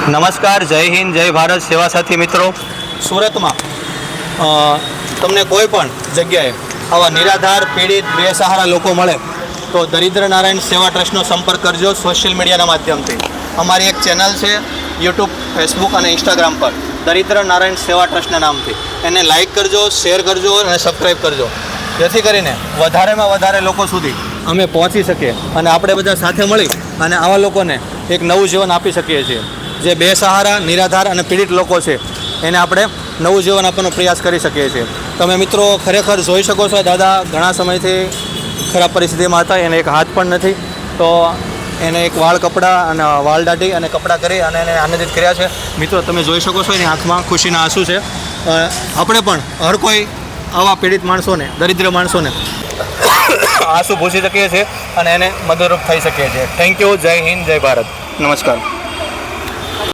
નમસ્કાર, જય હિન્દ, જય ભારત સેવા સાથી મિત્રો. સુરતમાં તમને કોઈ પણ જગ્યાએ આવા નિરાધાર, પીડિત, બેસહારા લોકો મળે તો દરિદ્ર નારાયણ સેવા ટ્રસ્ટનો સંપર્ક કરજો સોશિયલ મીડિયાના માધ્યમથી. અમારી એક ચેનલ છે યુટ્યુબ, ફેસબુક અને ઇન્સ્ટાગ્રામ પર દરિદ્ર નારાયણ સેવા ટ્રસ્ટના નામથી. એને લાઇક કરજો, શેર કરજો અને સબસ્ક્રાઈબ કરજો, જેથી કરીને વધારેમાં વધારે લોકો સુધી અમે પહોંચી શકીએ અને આપણે બધા સાથે મળી અને આવા લોકોને એક નવું જીવન આપી શકીએ છીએ. જે બેસહારા, નિરાધાર અને પીડિત લોકો છે એને આપણે નવું જીવન આપવાનો પ્રયાસ કરી શકીએ છીએ. તમે મિત્રો ખરેખર જોઈ શકો છો, દાદા ઘણા સમયથી ખરાબ પરિસ્થિતિમાં હતા. એને એક હાથ પણ નથી, તો એને એક વાળ કપડાં અને વાળ દાઢી અને કપડાં કરી અને એને આનંદિત કર્યા છે. મિત્રો તમે જોઈ શકો છો, એની આંખમાં ખુશીના આંસુ છે. આપણે પણ હર કોઈ આવા પીડિત માણસોને, દરિદ્ર માણસોને આંસુ ભૂસી શકીએ છીએ અને એને મદદરૂપ થઈ શકીએ છીએ. Thank you. જય હિન્દ, જય ભારત. નમસ્કાર.